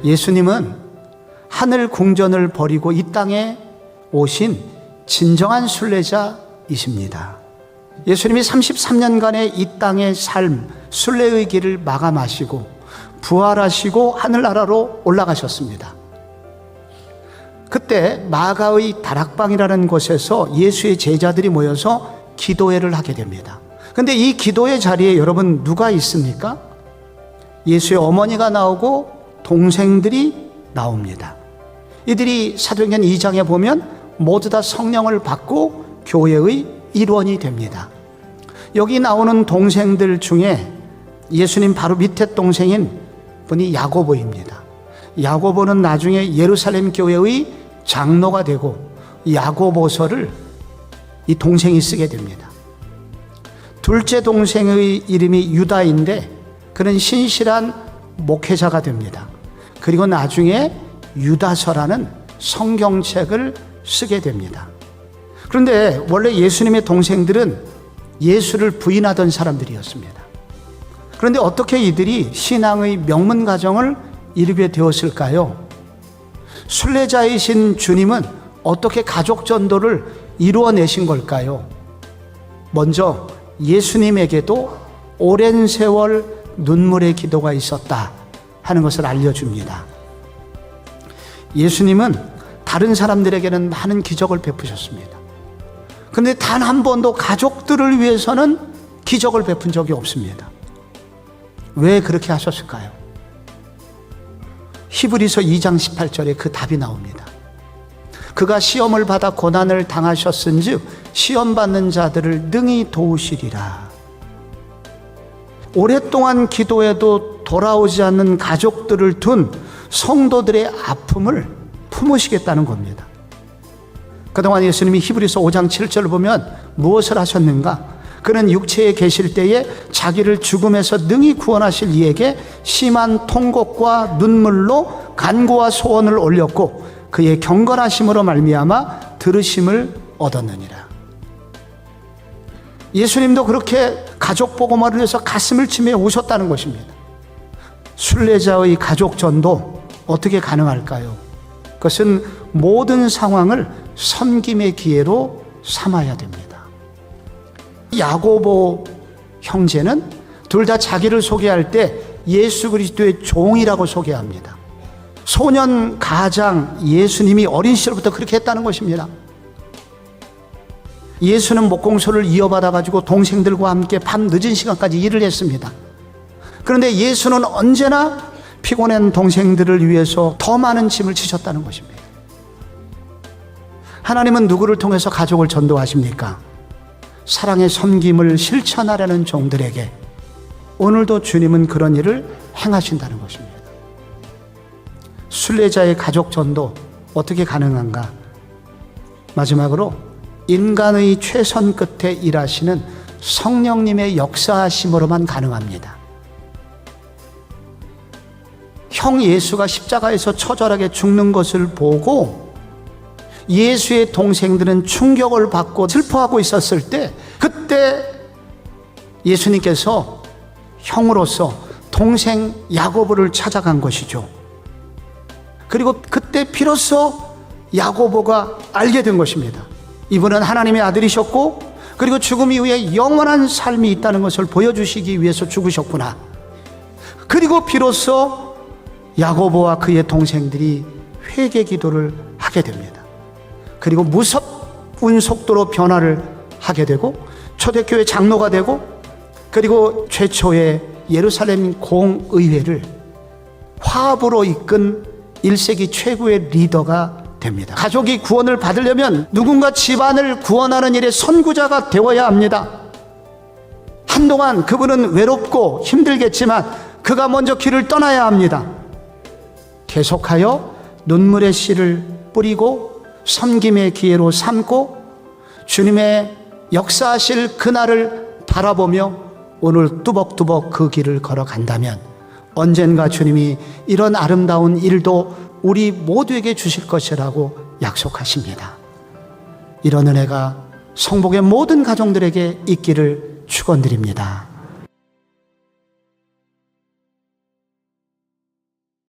예수님은 하늘 궁전을 버리고 이 땅에 오신 진정한 순례자이십니다. 예수님이 33년간의 이 땅의 삶, 순례의 길을 마감하시고 부활하시고 하늘나라로 올라가셨습니다. 그때 마가의 다락방이라는 곳에서 예수의 제자들이 모여서 기도회를 하게 됩니다. 그런데 이 기도회 자리에 여러분 누가 있습니까? 예수의 어머니가 나오고 동생들이 나옵니다. 이들이 사도행전 2장에 보면 모두 다 성령을 받고 교회의 일원이 됩니다. 여기 나오는 동생들 중에 예수님 바로 밑에 동생인 분이 야고보입니다. 야고보는 나중에 예루살렘 교회의 장로가 되고 야고보서를 이 동생이 쓰게 됩니다. 둘째 동생의 이름이 유다인데 그는 신실한 목회자가 됩니다. 그리고 나중에 유다서라는 성경책을 쓰게 됩니다. 그런데 원래 예수님의 동생들은 예수를 부인하던 사람들이었습니다. 그런데 어떻게 이들이 신앙의 명문 가정을 이루게 되었을까요? 순례자이신 주님은 어떻게 가족 전도를 이루어내신 걸까요? 먼저 예수님에게도 오랜 세월 눈물의 기도가 있었다 하는 것을 알려줍니다. 예수님은 다른 사람들에게는 많은 기적을 베푸셨습니다. 그런데 단 한 번도 가족들을 위해서는 기적을 베푼 적이 없습니다. 왜 그렇게 하셨을까요? 히브리서 2장 18절에 그 답이 나옵니다. 그가 시험을 받아 고난을 당하셨은즉 시험 받는 자들을 능히 도우시리라. 오랫동안 기도해도 돌아오지 않는 가족들을 둔 성도들의 아픔을 품으시겠다는 겁니다. 그동안 예수님이 히브리서 5장 7절을 보면 무엇을 하셨는가? 그는 육체에 계실 때에 자기를 죽음에서 능히 구원하실 이에게 심한 통곡과 눈물로 간구와 소원을 올렸고 그의 경건하심으로 말미암아 들으심을 얻었느니라. 예수님도 그렇게 가족 복음화를 위해서 가슴을 치며 우셨다는 것입니다. 순례자의 가족 전도 어떻게 가능할까요? 그것은 모든 상황을 섬김의 기회로 삼아야 됩니다. 야고보 형제는 둘 다 자기를 소개할 때 예수 그리스도의 종이라고 소개합니다. 소년 가장 예수님이 어린 시절부터 그렇게 했다는 것입니다. 예수는 목공소를 이어받아 가지고 동생들과 함께 밤 늦은 시간까지 일을 했습니다. 그런데 예수는 언제나 피곤한 동생들을 위해서 더 많은 짐을 지셨다는 것입니다. 하나님은 누구를 통해서 가족을 전도하십니까? 사랑의 섬김을 실천하려는 종들에게 오늘도 주님은 그런 일을 행하신다는 것입니다. 순례자의 가족 전도 어떻게 가능한가? 마지막으로 인간의 최선 끝에 일하시는 성령님의 역사하심으로만 가능합니다. 형 예수가 십자가에서 처절하게 죽는 것을 보고 예수의 동생들은 충격을 받고 슬퍼하고 있었을 때 그때 예수님께서 형으로서 동생 야고보를 찾아간 것이죠. 그리고 그때 비로소 야고보가 알게 된 것입니다. 이분은 하나님의 아들이셨고 그리고 죽음 이후에 영원한 삶이 있다는 것을 보여주시기 위해서 죽으셨구나. 그리고 비로소 야고보와 그의 동생들이 회개 기도를 하게 됩니다. 그리고 무섭은 속도로 변화를 하게 되고 초대교회 장로가 되고 그리고 최초의 예루살렘 공의회를 화합으로 이끈 1세기 최고의 리더가 됩니다. 가족이 구원을 받으려면 누군가 집안을 구원하는 일의 선구자가 되어야 합니다. 한동안 그분은 외롭고 힘들겠지만 그가 먼저 길을 떠나야 합니다. 계속하여 눈물의 씨를 뿌리고 섬김의 기회로 삼고 주님의 역사하실 그날을 바라보며 오늘 뚜벅뚜벅 그 길을 걸어간다면 언젠가 주님이 이런 아름다운 일도 우리 모두에게 주실 것이라고 약속하십니다. 이런 은혜가 성복의 모든 가정들에게 있기를 축원드립니다.